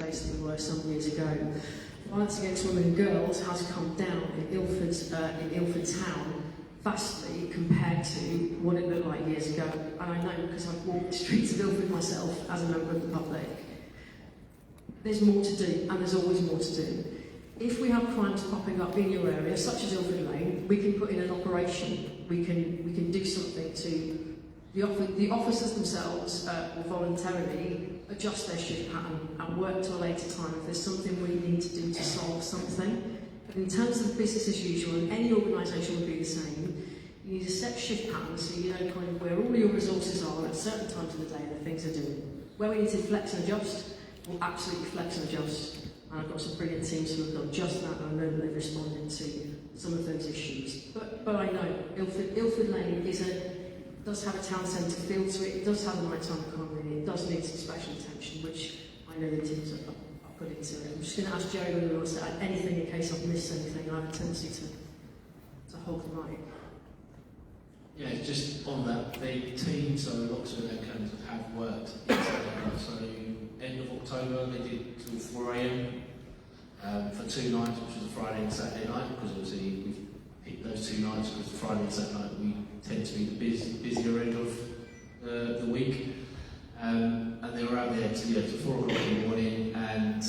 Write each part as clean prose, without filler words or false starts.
place than we were some years ago. Violence against women and girls has come down in Ilford town vastly compared to what it looked like years ago. And I know because I've walked the streets of Ilford myself as a member of the public. There's more to do, and there's always more to do. If we have crimes popping up in your area, such as Ilford Lane, we can put in an operation. We can do something to the officers themselves will voluntarily adjust their shift pattern and work to a later time if there's something we need to do to solve something. But in terms of business as usual, and any organisation would be the same, you need a set shift pattern so you know kind of where all your resources are at certain times of the day and the things are doing. Where we need to flex and adjust, we'll absolutely flex and adjust. And I've got some brilliant teams who have done just that, and I know that they've responded to some of those issues. But I know Ilford Lane does have a town centre feel to it. It does have a nighttime economy. It does need some special attention, which I know the teams are put into it. I'm just going to ask Jerry whether he wants to add anything in case I've missed anything. I have a tendency to hold the mic. Yeah, just on that, the team, so Loxford and Cairns have worked in September. So end of October they did till 4 AM for 2 nights, which was a Friday and Saturday night, because obviously we've picked those 2 nights because Friday and Saturday night we tend to be the busier end of the week. And they were out there till 4 o'clock in the morning, and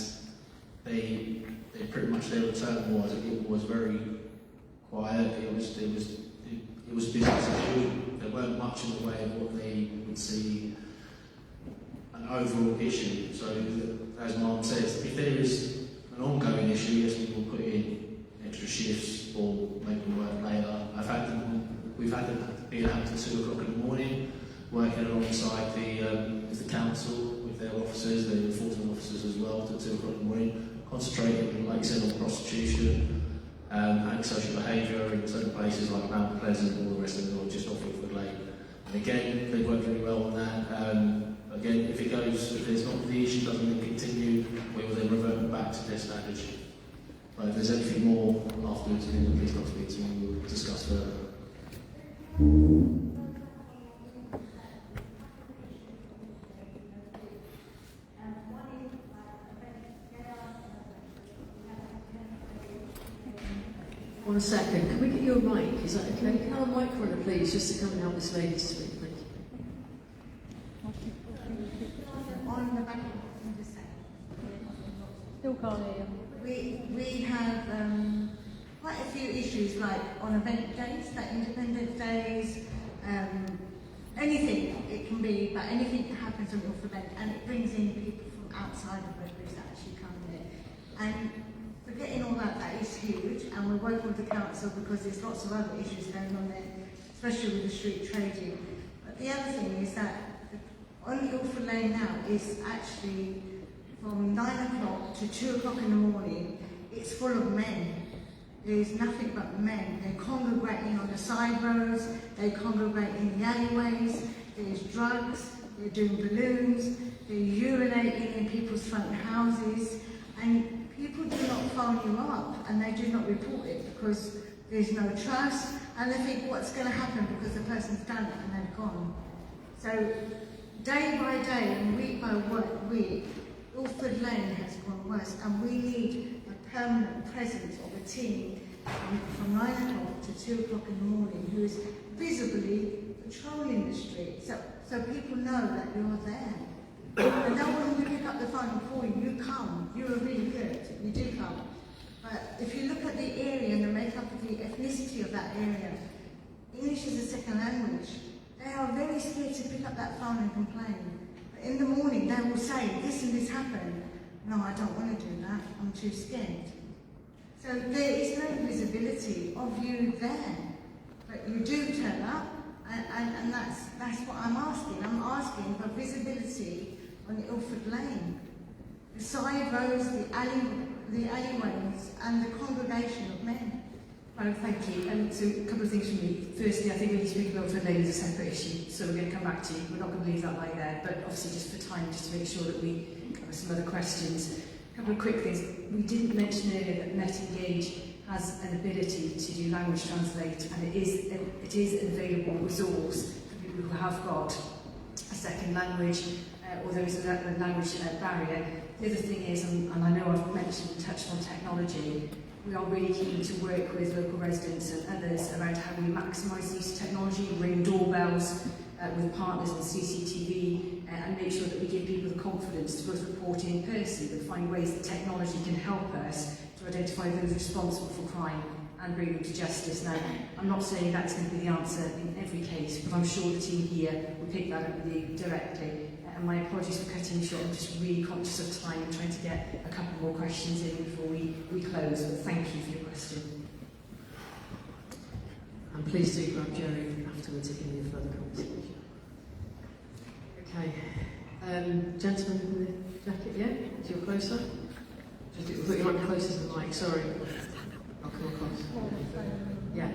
they pretty much, their return was very quiet. It was business as usual. There weren't much in the way of what they would see an overall issue. So as Mark says, if there is an ongoing issue, yes, we will put in extra shifts or make them work later. We've had them being out to 2 o'clock in the morning, working alongside the council with their officers, their enforcement officers as well, to 2 o'clock in the morning, concentrating, like I said, on prostitution and social behaviour in certain places like Mount Pleasant and all the rest of it, or just off Ilford Lane. And again, they worked really well on that. Again, if there's not the issue doesn't then continue, we will then revert back to their standard shift. But if there's anything more afterwards, then please come speak to me and we'll discuss further. One second, can we get you a mic? Is that okay? Can I have a mic runner, please, just to come and help this lady to speak, thank you. On the back of the same. Still can't hear you. We have quite a few issues, like on event days, like Independence Days, anything it can be, but anything that happens on your event, and it brings in people from outside of Redbridge that actually come there. And forgetting all that is huge, and we're working with the council because there's lots of other issues going on there, especially with the street trading. But the other thing is that on Ilford Lane now is actually from 9 o'clock to 2 o'clock in the morning, it's full of men. There's nothing but men. They're congregating on the side roads, they congregate in the alleyways, there's drugs, they're doing balloons, they're urinating in people's front houses, and people do not phone you up and they do not report it because there's no trust, and they think what's going to happen because the person's done it and they've gone. So day by day and week by week, Ilford Lane has gone worse, and we need a permanent presence of a team from 9 o'clock to 2 o'clock in the morning who is visibly patrolling the street, so people know that you're there. And now when we pick up the phone and call you, you come. You are really good. You do come. But if you look at the area and the makeup of the ethnicity of that area, English is a second language. They are very scared to pick up that phone and complain. But in the morning, they will say, this and this happened. No, I don't want to do that. I'm too scared. So there is no visibility of you there. But you do turn up, and that's what I'm asking. I'm asking for visibility on Ilford Lane. The side roads, the alleyways, and the congregation of men. Well, thank you. So a couple of things from me. Firstly, I think we need to speak about Ilford Lane as a separate issue, so we're going to come back to you. We're not going to leave that like there, but obviously just for time, just to make sure that we cover some other questions. A couple of quick things. We didn't mention earlier that Met Engage has an ability to do language translate, and it is an available resource for people who have got a second language or those with a language barrier. The other thing is, and I know I've mentioned, touched on technology, we are really keen to work with local residents and others around how we maximise the use of technology, ring doorbells with partners and CCTV, and make sure that we give people the confidence to both report in person, but find ways that technology can help us to identify those responsible for crime and bring them to justice. Now, I'm not saying that's going to be the answer in every case, but I'm sure the team here will pick that up with you directly. And my apologies for cutting you short. I'm just really conscious of time and trying to get a couple more questions in before we close. But thank you for your question. And please do grab Jerry afterwards if you need a further conversation. Okay. Gentleman in the jacket, yeah? If you're closer. Just put your mic closer to the mic, sorry. I'll come across. Yeah.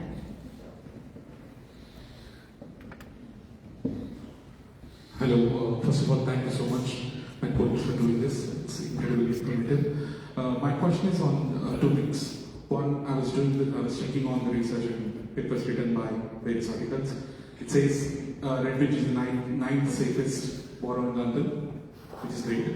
Hello, first of all, thank you so much, my coach, for doing this. It's incredibly informative. My question is on two things. One, I was checking on the research and papers written by various articles. It says Redbridge is the ninth safest borough in London, which is great.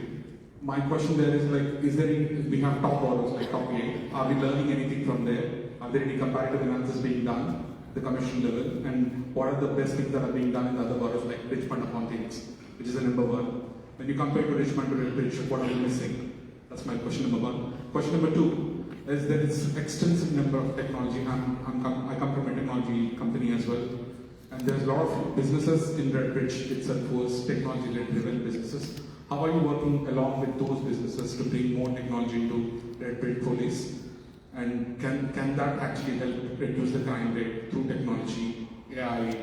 My question there is like, is there we have top boroughs like top 8, are we learning anything from there? Are there any comparative analysis being done at the commission level? And what are the best things that are being done in the other boroughs like Richmond upon Thames, which is the number one? When you compare to Richmond to Redbridge, what are we missing? That's my question number one. Question number two is there is extensive number of technology. I come from a technology company as well. And there's a lot of businesses in Redbridge itself was technology-led driven businesses. How are you working along with those businesses to bring more technology to Redbridge police? And can that actually help reduce the crime rate through technology, AI,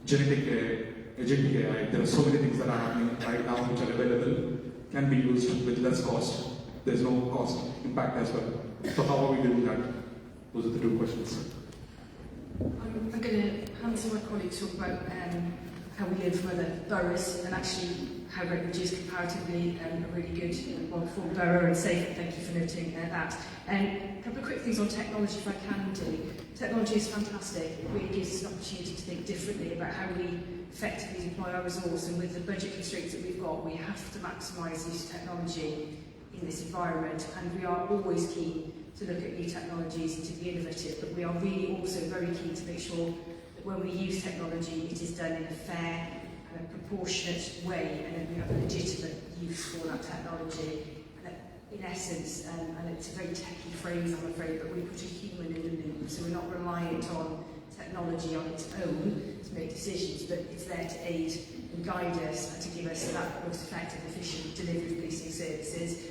genetic AI, agentic AI? There are so many things that are happening right now which are available, can be used with less cost. There's no cost impact as well. So how are we doing that? Those are the two questions. I'm going to hand to my colleague to talk about how we learn from other boroughs and actually how Redbridge is comparatively a really good and well-performed borough and safe. Thank you for noting that. A couple of quick things on technology, if I can do. Technology is fantastic. It really gives us an opportunity to think differently about how we effectively deploy our resource, and with the budget constraints that we've got, we have to maximise the use of technology in this environment, and we are always keen to look at new technologies and to be innovative, but we are really also very keen to make sure that when we use technology, it is done in a fair and a proportionate way, and that we have a legitimate use for that technology. And that, in essence, and it's a very techie phrase, I'm afraid, but we put a human in the loop, so we're not reliant on technology on its own to make decisions, but it's there to aid and guide us and to give us that most effective, efficient delivery of policing services.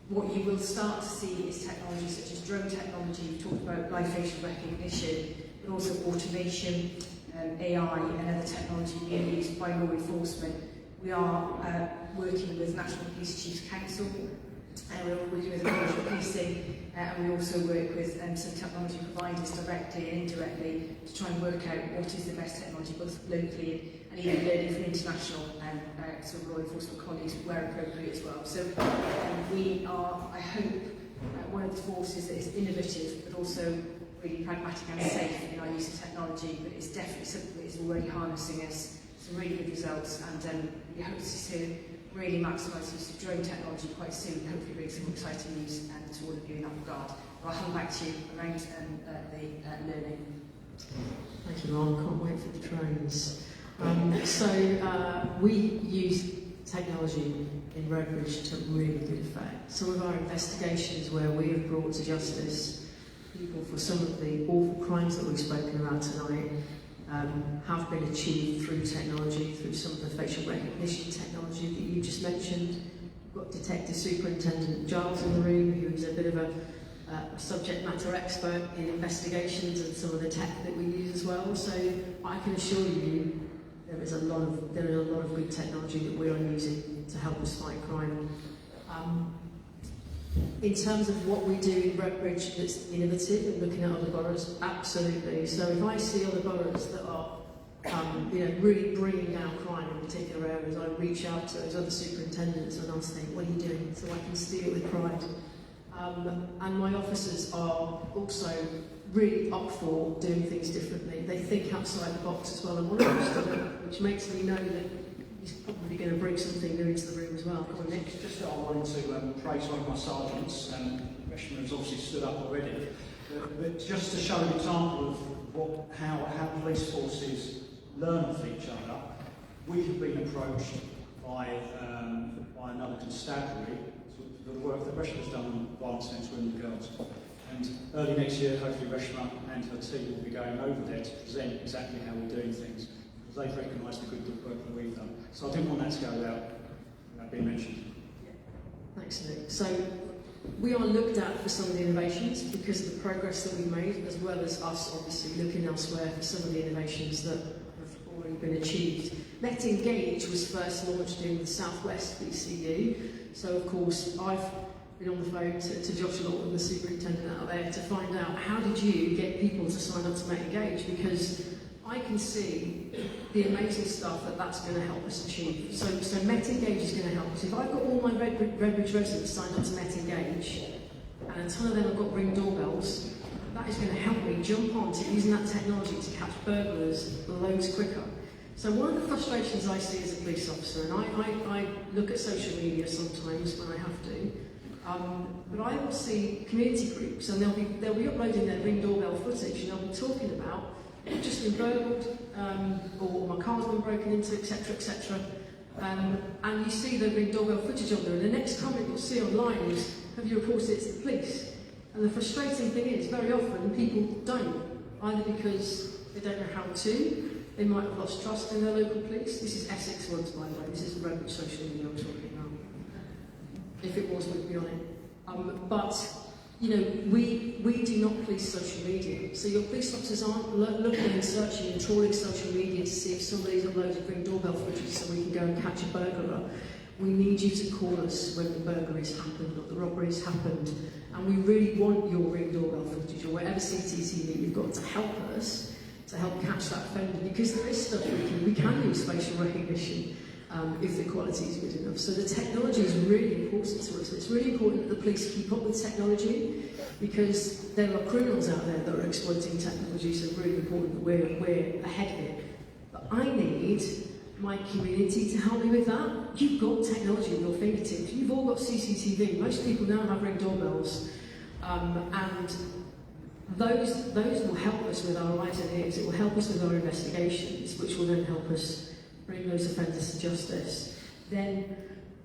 What you will start to see is technology such as drone technology. We've talked about live facial recognition, but also automation, AI and other technology being used by law enforcement. We are working with National Police Chiefs Council, we're working with commercial policing, and we also work with some technology providers directly and indirectly to try and work out what is the best technology, both locally and even learning from international sort of law enforcement colleagues where appropriate as well. So we are, I hope, one of the forces that is innovative but also really pragmatic and safe in our use of technology, but it's definitely something that is already harnessing us some really good results, and we hope to really maximise the use of drone technology quite soon and hopefully bring some exciting news to all of you in that regard. I'll hand back to you around the learning. Thank you, Ron. Can't wait for the drones. We use technology in Redbridge to really good effect. Some of our investigations where we have brought to justice people for some of the awful crimes that we've spoken about tonight have been achieved through technology, through some of the facial recognition technology that you just mentioned. We've got Detective Superintendent Giles in the room, who's a bit of a subject matter expert in investigations and some of the tech that we use as well. So I can assure you there is a lot of good technology that we are using to help us fight crime. In terms of what we do in Redbridge that's innovative and looking at other boroughs, absolutely. So if I see other boroughs that are really bringing down crime in particular areas, I reach out to those other superintendents and ask them, what are you doing? So I can steer it with pride. And my officers are also really up for doing things differently. They think outside the box as well, and one of those things which makes me know that he's probably going to bring something new into the room as well. Come on, Nick. Just that I wanted to praise one of my sergeants, and Reshma has obviously stood up already, but just to show an example of how police forces learn off each other, we have been approached by another constabulary for the work that Reshma has done on violence against women and girls. And early next year, hopefully Reshma and her team will be going over there to present exactly how we're doing things, because they've recognised the good work that we've done. So I didn't want that to go without being mentioned. Thanks, Nick. So we are looked at for some of the innovations because of the progress that we've made, as well as us obviously looking elsewhere for some of the innovations that have already been achieved. Met Engage was first launched in the Southwest BCU, so of course I've been on the phone to Josh Lawton, the superintendent out there, to find out how did you get people to sign up to Met Engage, because I can see the amazing stuff that's going to help us achieve. So Met Engage is going to help us. If I've got all my Redbridge residents signed up to Met Engage, and a ton of them have got Ring doorbells, that is going to help me jump on to using that technology to catch burglars loads quicker. So one of the frustrations I see as a police officer, and I look at social media sometimes when I have to, but I will see community groups, and they'll be uploading their Ring doorbell footage, and they'll be talking about I've just been burgled, or my car's been broken into, etc., etc. And you see the Ring doorbell footage on there, and the next comment you'll see online is, have you reported it to the police? And the frustrating thing is, very often people don't, either because they don't know how to, they might have lost trust in their local police. This is Essex ones, by the way, this isn't Redbridge social media I'm talking about. If it was, we'd be on it. But you know, we do not police social media. So your police officers aren't looking and searching and trawling social media to see if somebody's uploaded Ring doorbell footage so we can go and catch a burglar. We need you to call us when the burglary's happened or the robbery's happened. And we really want your Ring doorbell footage or whatever CCTV you've got to help us, to help catch that offender, because there is stuff we can use facial recognition. If the quality is good enough. So the technology is really important to us. It's really important that the police keep up with technology, because there are criminals out there that are exploiting technology, so it's really important that we're ahead of it. But I need my community to help me with that. You've got technology at your fingertips. You've all got CCTV. Most people now have Ring doorbells. And those will help us with our ideas. It will help us with our investigations, which will then help us bring those offenders to justice. Then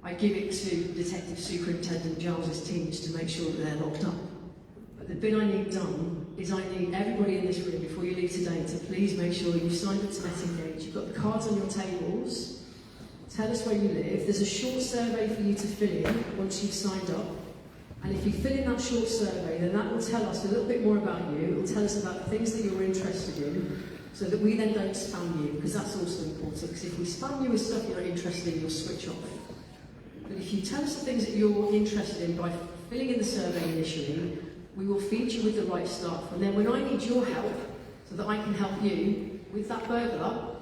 I give it to Detective Superintendent Giles's teams to make sure that they're locked up. But the bit I need done is I need everybody in this room, before you leave today, to please make sure you've signed up to Met Engage, you've got the cards on your tables, tell us where you live. There's a short survey for you to fill in once you've signed up. And if you fill in that short survey, then that will tell us a little bit more about you. It will tell us about the things that you're interested in, so that we then don't spam you, because that's also important. Because if we spam you with stuff you're not interested in, you'll switch off. But if you tell us the things that you're interested in by filling in the survey initially, we will feed you with the right stuff. And then when I need your help, so that I can help you with that burglar,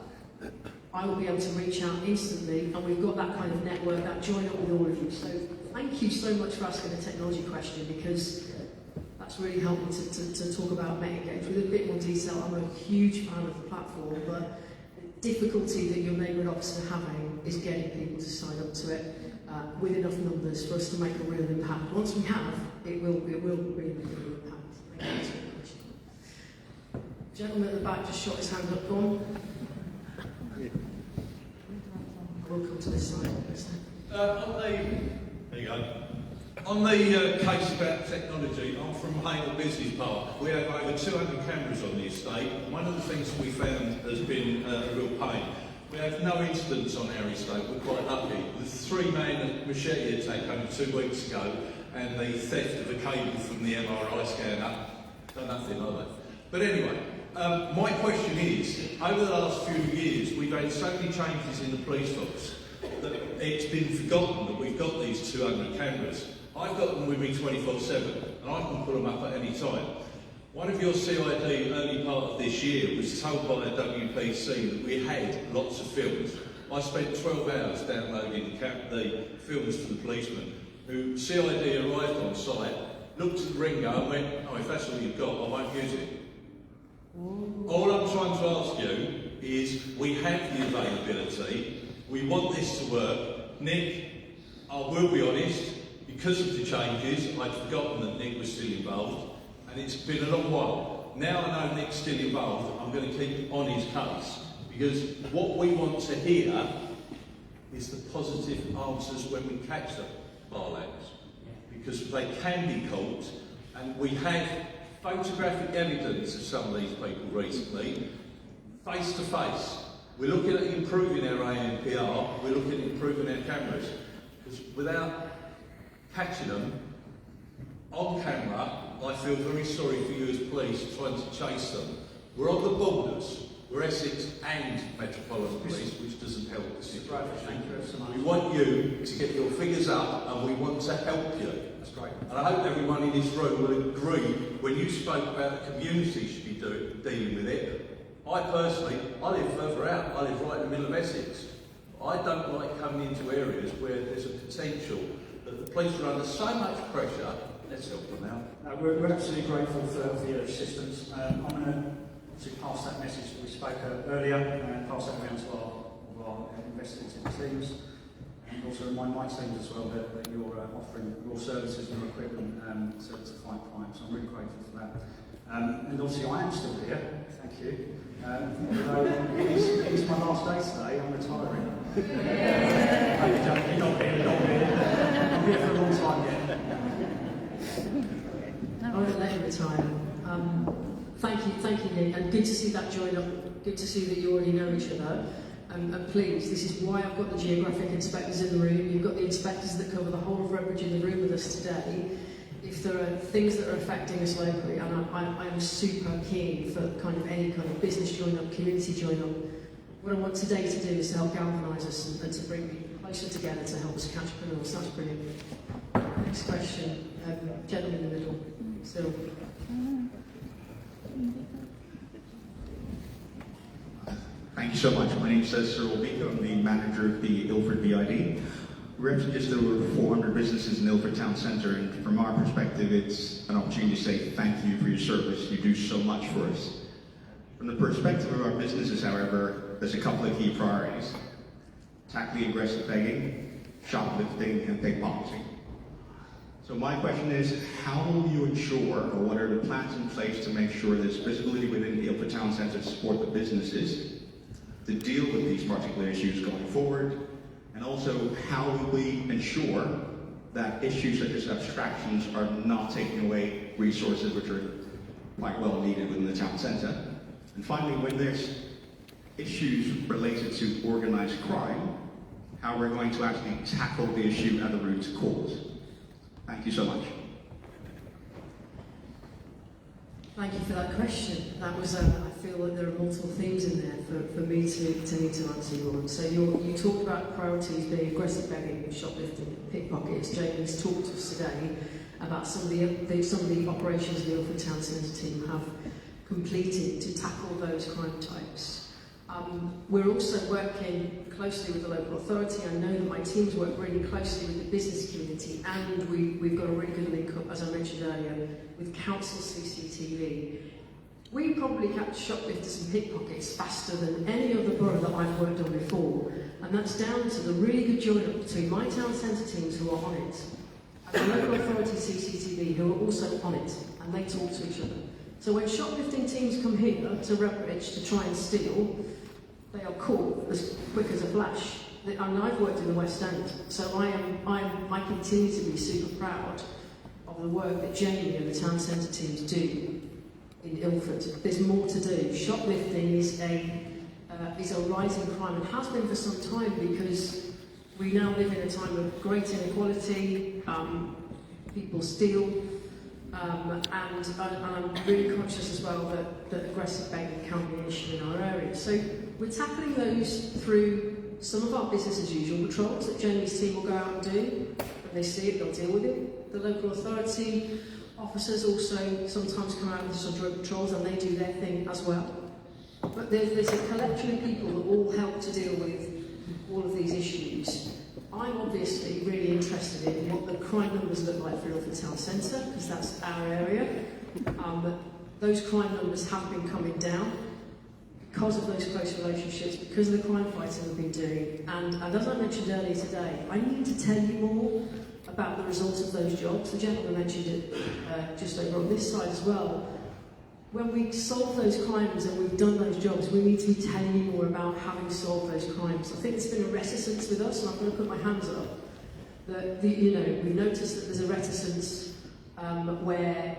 I will be able to reach out instantly, and we've got that kind of network, that join up with all of you. So thank you so much for asking a technology question, because that's really helped me to talk about Met Engage with a bit more detail. I'm a huge fan of the platform, but the difficulty that your neighbourhood officers are having is getting people to sign up to it with enough numbers for us to make a real impact. Once we have, it will really make a real impact. Thank you so much. Gentleman at the back just shot his hand up. Go on. We'll come to this side. There you go. On the case about technology, I'm from Haynor Business Park. We have over 200 cameras on the estate. One of the things that we found has been a real pain. We have no incidents on our estate. We're quite lucky. The 3-man machete attack only 2 weeks ago, and the theft of a cable from the MRI scanner, done nothing like that. But anyway, my question is, over the last few years, we've had so many changes in the police force that it's been forgotten that we've got these 200 cameras. I've got them with me 24/7, and I can put them up at any time. One of your CID early part of this year was told by a WPC that we had lots of films. I spent 12 hours downloading the films for the policeman, who CID arrived on site, looked at the Ringo and went, oh, if that's all you've got, I won't use it. All I'm trying to ask you is, we have the availability. We want this to work. Nick, I will be honest, because of the changes, I'd forgotten that Nick was still involved, and it's been a long while. Now I know Nick's still involved, I'm going to keep on his case, because what we want to hear is the positive answers when we catch the barlags, because they can be caught, and we have photographic evidence of some of these people recently, face to face. We're looking at improving our ANPR, we're looking at improving our cameras, because without catching them on camera, I feel very sorry for you as police trying to chase them. We're on the borders. We're Essex and Metropolitan Police, which doesn't help the situation. We want you to get your figures up, and we want to help you. That's great. And I hope everyone in this room will agree when you spoke about the community should be dealing with it. I personally, I live further out. I live right in the middle of Essex. I don't like coming into areas where there's a potential that the police are under so much pressure. Let's help them out. We're absolutely grateful for your assistance. I'm going to pass that message that we spoke earlier and pass that around to our investigative teams, and also remind my teams as well that you're offering your services and your equipment to fight crime. So I'm really grateful for that. And obviously I am still here. Thank you. Although it is my last day today, I'm retiring. You're not here, I'm here for a long time yet. I won't let him retire. Thank you, Nick, and good to see that join up. Good to see that you already know each other. And please, this is why I've got the geographic inspectors in the room. You've got the inspectors that cover the whole of Redbridge in the room with us today. If there are things that are affecting us locally, and I'm super keen for any kind of business join up, community join up. What I want today to do is to help galvanise us and to bring people closer together to help us catch criminals. That's brilliant. Next question, gentleman in the middle, still. Thank you so much. My name is Cyril Beaker. I'm the manager of the Ilford BID. We're actually just over 400 businesses in Ilford Town Centre, and from our perspective, it's an opportunity to say thank you for your service. You do so much for us. From the perspective of our businesses, however, there's a couple of key priorities. Tackling aggressive begging, shoplifting, and pickpocketing. So my question is, how will you ensure, or what are the plans in place to make sure there's visibility within the Ilford Town Centre to support the businesses to deal with these particular issues going forward? And also, how will we ensure that issues such as abstractions are not taking away resources which are quite well needed within the town centre? And finally, when there's issues related to organised crime, how we're going to actually tackle the issue at the root cause. Thank you so much. Thank you for that question. That was, I feel like there are multiple themes in there for me to need to answer you on. So you talked about priorities being aggressive begging, shoplifting, pickpockets. Jamie's talked to us today about some of the operations the Ilford Town Centre team have completed to tackle those crime types. We're also working closely with the local authority. I know that my teams work really closely with the business community, and we've got a really good link up, as I mentioned earlier, with council CCTV. We probably catch shoplifters and pickpockets faster than any other borough that I've worked on before, and that's down to the really good join up between my town centre teams who are on it and the local authority CCTV who are also on it, and they talk to each other. So when shoplifting teams come here to Redbridge to try and steal, they are caught as quick as a flash. And I've worked in the West End, so I continue to be super proud of the work that Jamie and the town centre teams do in Ilford. There's more to do. Shoplifting is a rising crime and has been for some time, because we now live in a time of great inequality. People steal. And I'm really conscious as well that aggressive begging can be an issue in our area. So we're tackling those through some of our business as usual patrols that Jamie's team will go out and do. When they see it, they'll deal with it. The local authority officers also sometimes come out with some drug patrols, and they do their thing as well. But there's a collection of people that all help to deal with all of these issues. I'm obviously really interested in what the crime numbers look like for Ilford Town Centre, because that's our area. Those crime numbers have been coming down. because of those close relationships, because of the crime fighting we've been doing, and as I mentioned earlier today, I need to tell you more about the results of those jobs. The gentleman mentioned it just over on this side as well. When we solve those crimes and we've done those jobs, we need to be telling you more about having solved those crimes. I think there's been a reticence with us, and I'm going to put my hands up, that we've noticed that there's a reticence where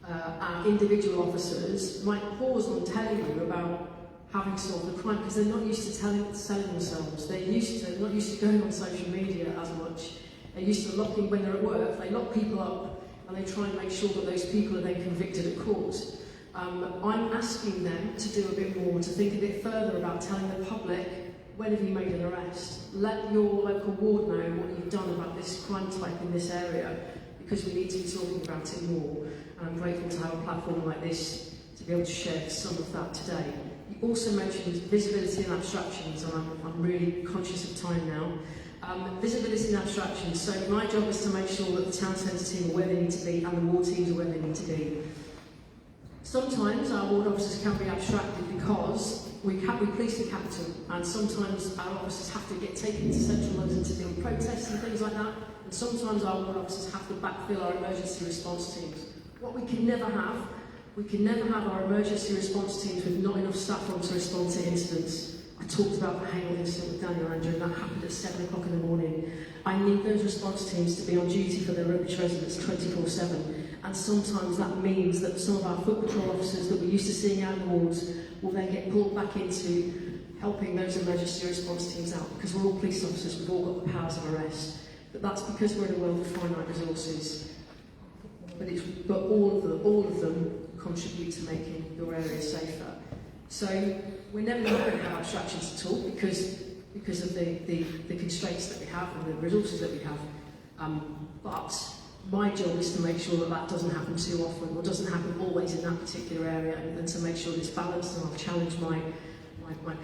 our individual officers might pause on telling you about having solved the crime because they're not used to selling themselves. They're not used to going on social media as much. They're used to locking, when they're at work, they lock people up and they try and make sure that those people are then convicted at court. I'm asking them to do a bit more, to think a bit further about telling the public, when have you made an arrest? Let your local ward know what you've done about this crime type in this area, because we need to be talking about it more. And I'm grateful to have a platform like this to be able to share some of that today. You also mentioned visibility and abstractions, and I'm really conscious of time now. Visibility and abstractions. So my job is to make sure that the town centre team are where they need to be and the ward teams are where they need to be. Sometimes our ward officers can be abstracted because we police the capital, and sometimes our officers have to get taken to central London to deal with protests and things like that, and sometimes our ward officers have to backfill our emergency response teams. What we can never have our emergency response teams with not enough staff on to respond to incidents. I talked about the Hayward incident with Daniel Andrew, and that happened at 7 o'clock in the morning. I need those response teams to be on duty for their Redbridge residents 24/7, and sometimes that means that some of our foot patrol officers that we're used to seeing out in the wards will then get pulled back into helping those emergency response teams out, because we're all police officers, we've all got the powers of arrest. But that's because we're in a world of finite resources. But all of them contribute to making your area safer. So we're never going to have abstractions at all because of the constraints that we have and the resources that we have. But my job is to make sure that that doesn't happen too often, or doesn't happen always in that particular area, and to make sure that it's balanced. And I've challenged my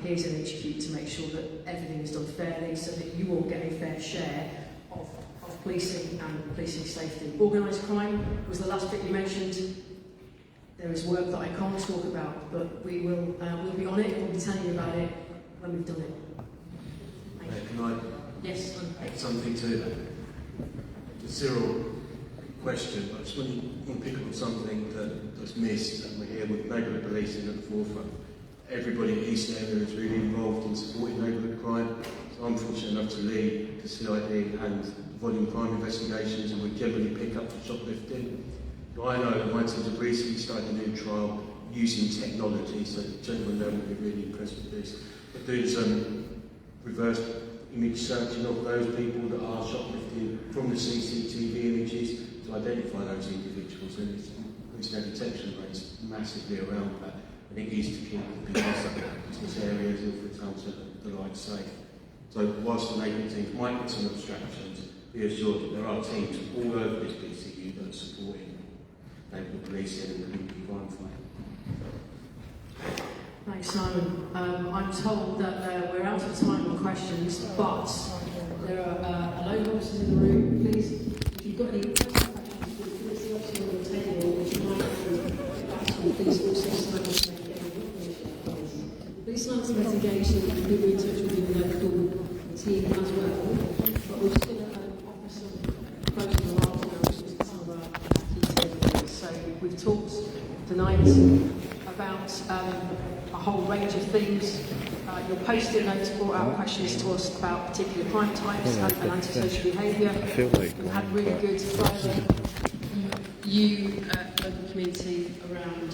peers in HQ to make sure that everything is done fairly, so that you all get a fair share of policing and policing safety. Organised crime was the last bit you mentioned. There is work that I can't talk about, but we'll be on it, and we'll be telling you about it when we've done it. Can I Yes. add something to that? To Cyril, question. I just want to pick up on something that's missed, and we're here with neighbourhood policing at the forefront. Everybody in East area is really involved in supporting neighbourhood crime. So I'm fortunate enough to lead the CID and volume crime investigations, and we generally pick up for shoplifting. I know that my teams have recently started a new trial using technology, so the gentleman there will be really impressed with this. But doing some reverse image searching of those people that are shoplifting from the CCTV images to identify those individuals, and it's their detection rates massively around that. I think it is to keep the business areas of the town centre, the like safe. So whilst the neighbouring teams might get some abstractions, be assured that there are teams all over this PCU that are supporting neighbourhood policing and community crime fight. Thanks, Simon. I'm told that we're out of time on questions, but there are a load of officers in the room. Please, if you've got any questions, please see what's on the table, which you might have please also sign off and get information. Please sign some mitigation and put you in touch with the local team as well. But we're just going to offer some closing remarks now, which is some of our key takeaways. So we've talked tonight about a whole range of things. Your post-it notes brought out questions to us about particular crime types and antisocial behaviour. We've had really good dialogue. You, local community, around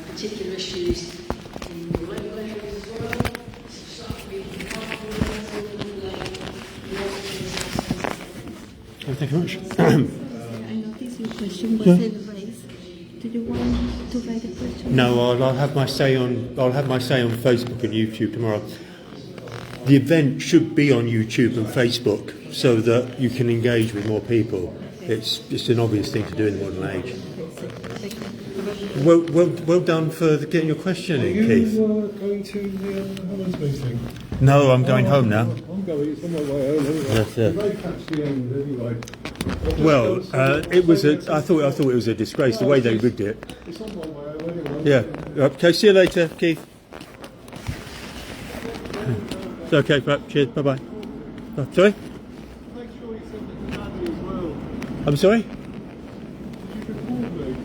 particular issues in your local areas as well. Thank you very much. I noticed your question was raised. Do you want to write a question? No, I'll have my say on Facebook and YouTube tomorrow. The event should be on YouTube and Facebook so that you can engage with more people. It's just an obvious thing to do in the modern age. Well done for getting your question in, Keith. Are you going to the Hammond's meeting? No, I'm going home now. I'm going. It's on my way home anyway. That's it. You may catch the end anyway. Well, it was I thought it was a disgrace the way they rigged it. It's on my way home anyway. Yeah. Okay. See you later, Keith. It's okay. Right. Cheers. Bye bye. Sorry. Make sure you send it to Danny as well. I'm sorry. You can call me.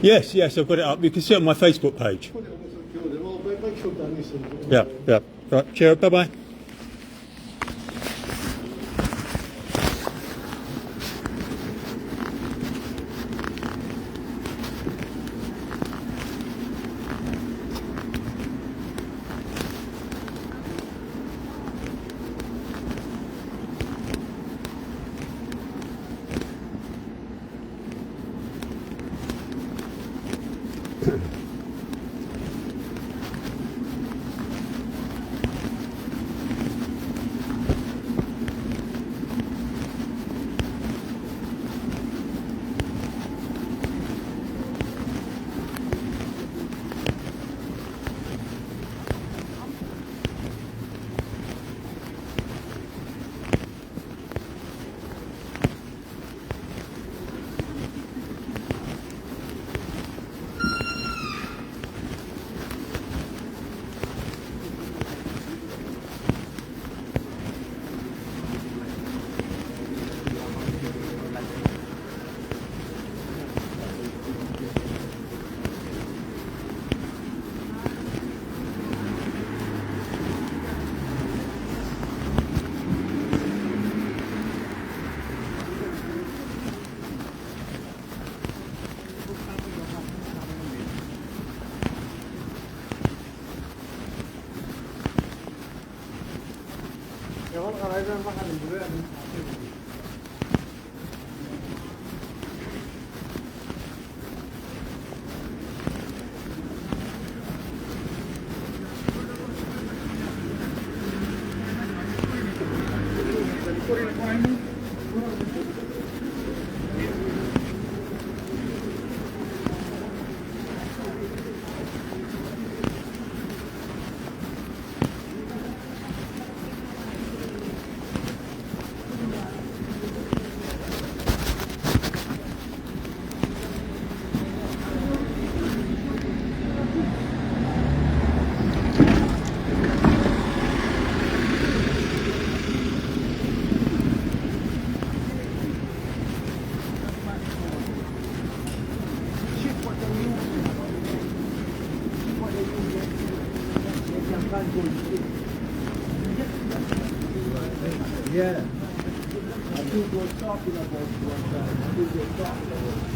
Yes. I've got it up. You can see it on my Facebook page. Put it on the good. Well, make sure Danny sends it. Yeah. Right. Cheers. Bye bye. Yeah. I think we're talking about what I think we're talking about.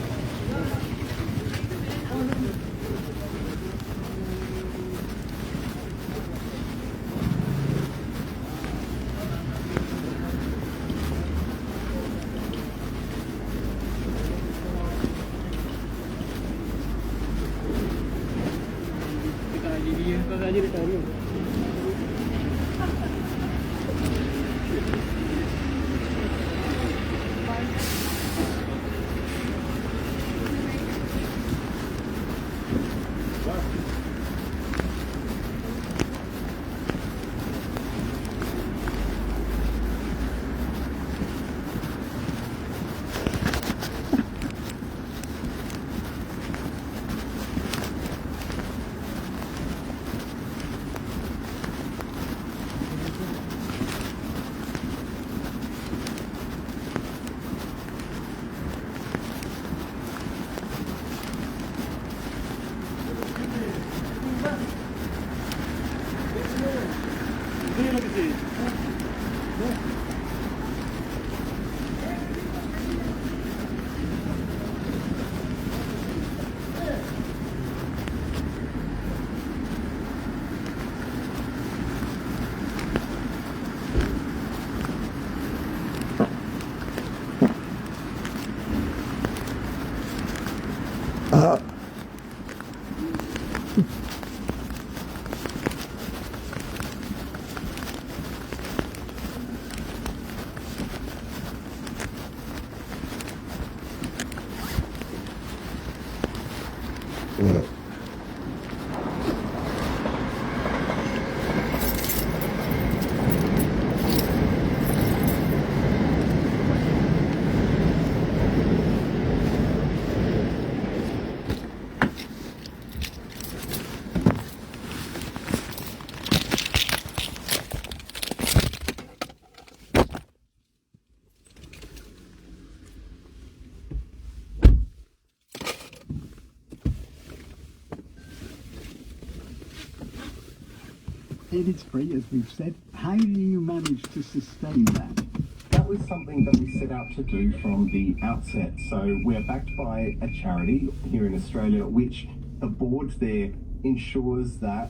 It is free, as we've said. How do you manage to sustain that? That was something that we set out to do from the outset. So we're backed by a charity here in Australia, which the board there ensures that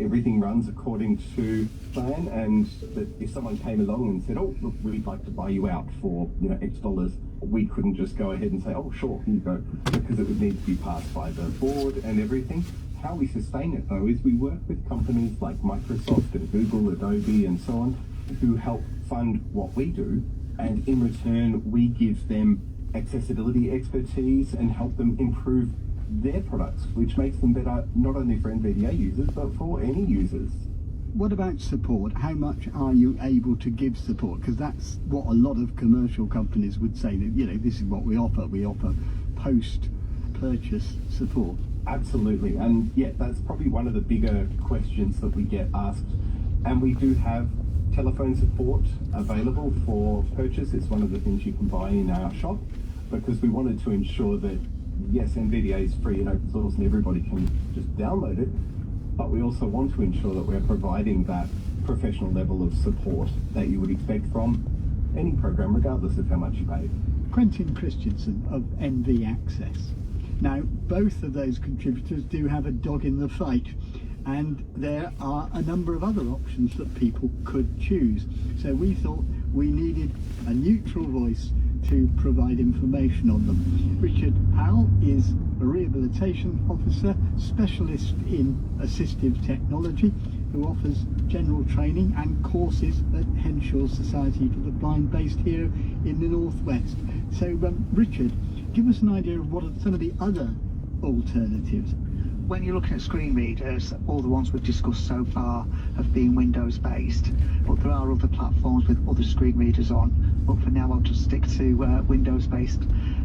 everything runs according to plan, and that if someone came along and said, oh, look, we'd like to buy you out for X dollars, we couldn't just go ahead and say, oh, sure, here you go, because it would need to be passed by the board and everything. How we sustain it, though, is we work with companies like Microsoft and Google, Adobe, and so on, who help fund what we do, and in return, we give them accessibility expertise and help them improve their products, which makes them better not only for NVDA users, but for any users. What about support? How much are you able to give support? Because that's what a lot of commercial companies would say, that, this is what we offer. We offer post-purchase support. Absolutely, and yeah, that's probably one of the bigger questions that we get asked. And we do have telephone support available for purchase. It's one of the things you can buy in our shop, because we wanted to ensure that, yes, NVDA is free and open source and everybody can just download it, but we also want to ensure that we're providing that professional level of support that you would expect from any program, regardless of how much you pay. Quentin Christensen of NV Access. Now, both of those contributors do have a dog in the fight, and there are a number of other options that people could choose. So we thought we needed a neutral voice to provide information on them. Richard Powell is a rehabilitation officer, specialist in assistive technology, who offers general training and courses at Henshaw Society for the Blind, based here in the Northwest. So Richard, give us an idea of what are some of the other alternatives. When you're looking at screen readers, all the ones we've discussed so far have been Windows based, but there are other platforms with other screen readers on, but for now I'll just stick to Windows based.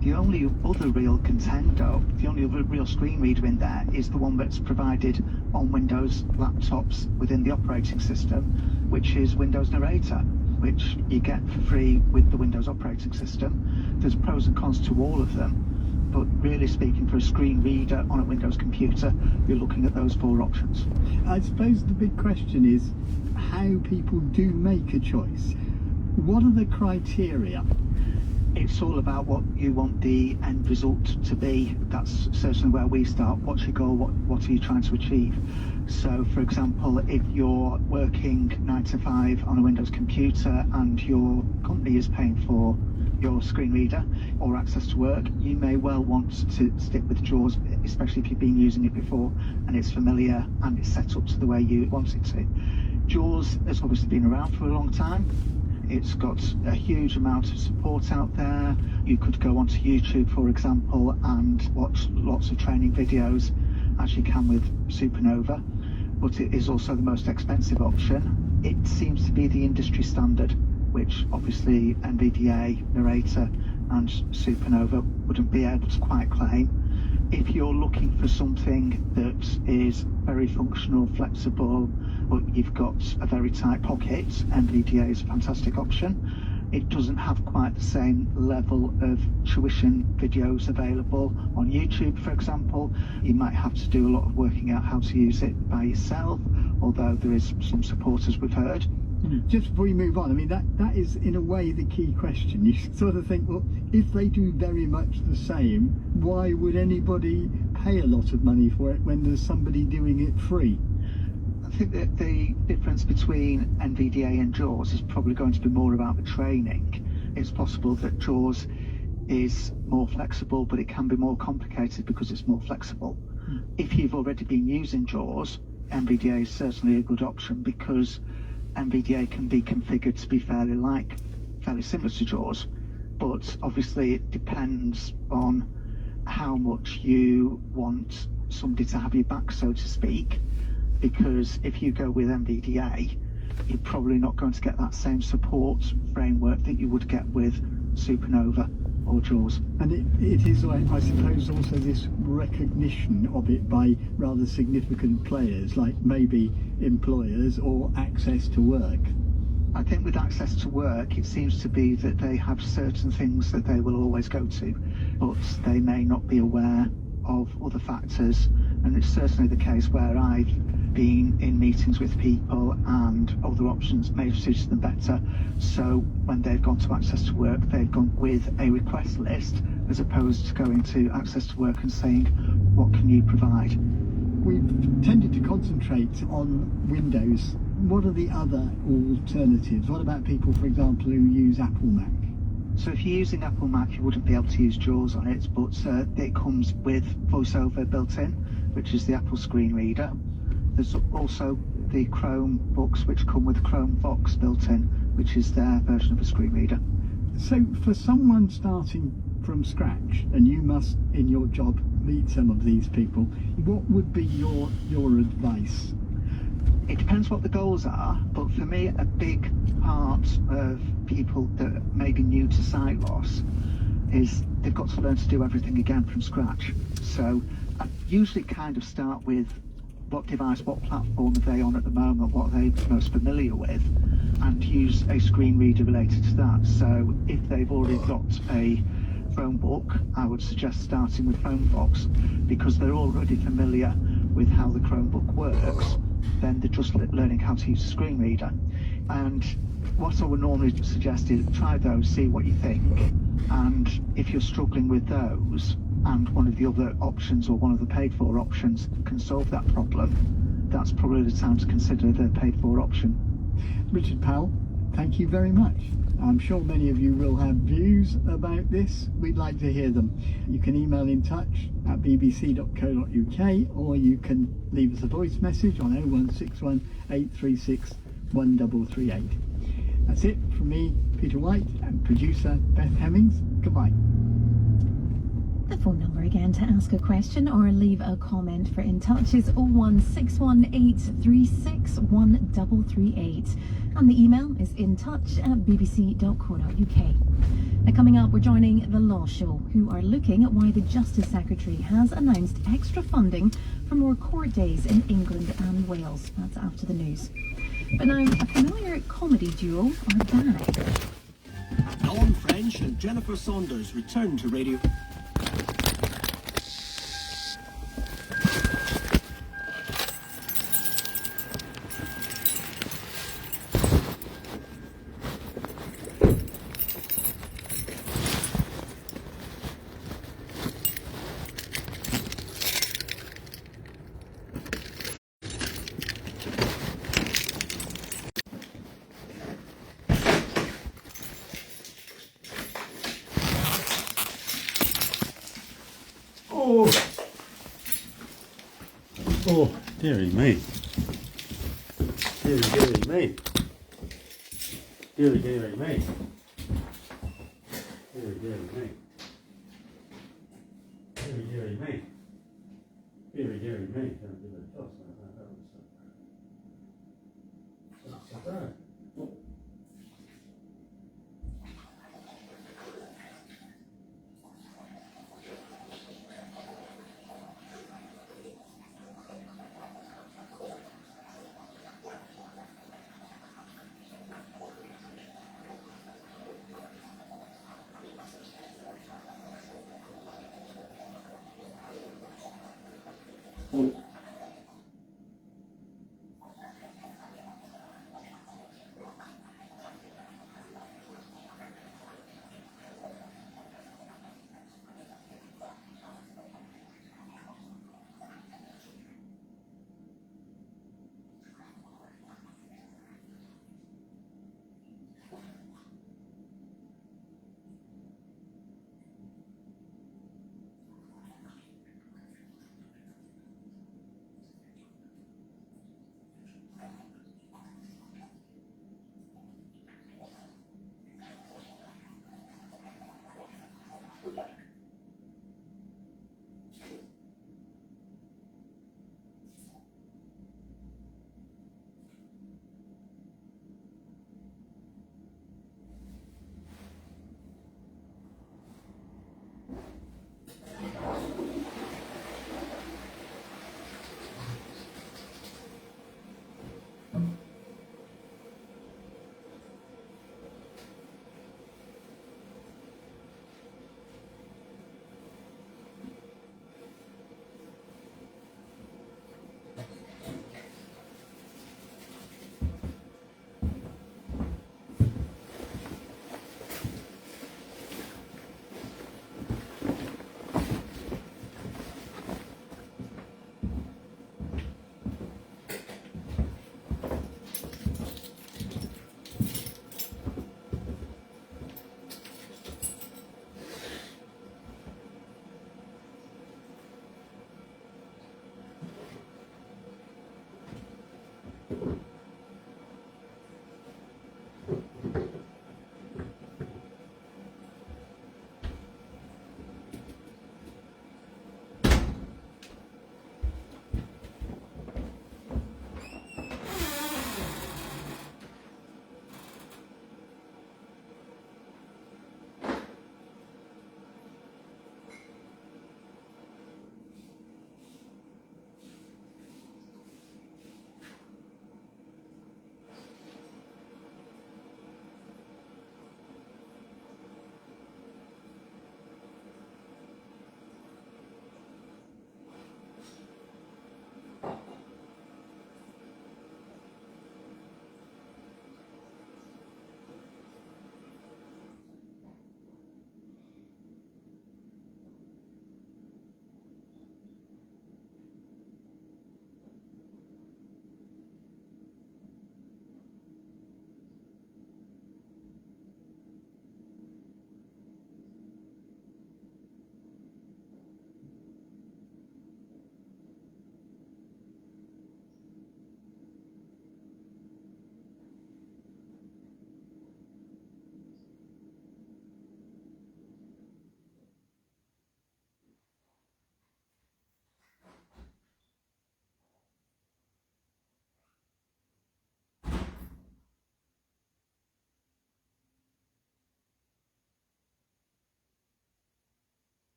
The only other real contender, the only other real screen reader in there is the one that's provided on Windows laptops within the operating system, which is Windows Narrator, which you get for free with the Windows operating system. There's pros and cons to all of them, but really speaking, for a screen reader on a Windows computer, you're looking at those four options. I suppose the big question is how people do make a choice. What are the criteria? It's all about what you want the end result to be. That's certainly where we start. What's your goal? What are you trying to achieve? So, for example, if you're working 9 to 5 on a Windows computer and your company is paying for your screen reader or access to work, you may well want to stick with JAWS, especially if you've been using it before and it's familiar and it's set up to the way you want it to. JAWS has obviously been around for a long time. It's got a huge amount of support out there. You could go onto YouTube, for example, and watch lots of training videos, as you can with Supernova, but it is also the most expensive option. It seems to be the industry standard, which obviously NVDA, Narrator and Supernova wouldn't be able to quite claim. If you're looking for something that is very functional, flexible, but you've got a very tight pocket, NVDA is a fantastic option. It doesn't have quite the same level of tuition videos available on YouTube, for example. You might have to do a lot of working out how to use it by yourself, although there is some support, as we've heard. Just before we move on, I mean, that is in a way the key question. You sort of think, well, if they do very much the same, why would anybody pay a lot of money for it when there's somebody doing it free? I think that the difference between NVDA and JAWS is probably going to be more about the training. It's possible that JAWS is more flexible, but it can be more complicated because it's more flexible. If you've already been using JAWS, NVDA is certainly a good option because NVDA can be configured to be fairly similar to JAWS, but obviously it depends on how much you want somebody to have your back, so to speak, because if you go with NVDA, you're probably not going to get that same support framework that you would get with Supernova or JAWS. And it is, I suppose, also this recognition of it by rather significant players, like maybe employers or access to work. I think with access to work, it seems to be that they have certain things that they will always go to, but they may not be aware of other factors. And it's certainly the case where I've been in meetings with people and other options may have suited them better. So when they've gone to Access to Work, they've gone with a request list as opposed to going to Access to Work and saying, what can you provide? We've tended to concentrate on Windows. What are the other alternatives? What about people, for example, who use Apple Mac? So if you're using Apple Mac, you wouldn't be able to use JAWS on it, but it comes with VoiceOver built in, which is the Apple screen reader. There's also the Chrome books, which come with Chrome Vox built in, which is their version of a screen reader. So for someone starting from scratch, and you must, in your job, meet some of these people, what would be your advice? It depends what the goals are, but for me, a big part of people that may be new to sight loss is they've got to learn to do everything again from scratch. So I usually kind of start with what device, what platform are they on at the moment, what are they most familiar with, and use a screen reader related to that. So if they've already got a Chromebook, I would suggest starting with Chromebox, because they're already familiar with how the Chromebook works. Then they're just learning how to use a screen reader. And what I would normally suggest is try those, see what you think, and if you're struggling with those and one of the other options or one of the paid for options can solve that problem, that's probably the time to consider the paid for option. Richard Powell, thank you very much. I'm sure many of you will have views about this. We'd like to hear them. You can email in touch at bbc.co.uk, or you can leave us a voice message on 0161 836 1338. That's it from me, Peter White, and producer Beth Hemmings. Goodbye. The phone number again to ask a question or leave a comment for In Touch is 01618 836 1338. And the email is intouch@bbc.co.uk. Now, coming up, we're joining The Law Show, who are looking at why the Justice Secretary has announced extra funding for more court days in England and Wales. That's after the news. But now, a familiar comedy duo are back. Dawn French and Jennifer Saunders return to radio. Oh, dearie me. Dearie me. Dearie me. Dearie me. Dearie me. Dearie me. Don't give it a toss like that. That's so bad. Oh.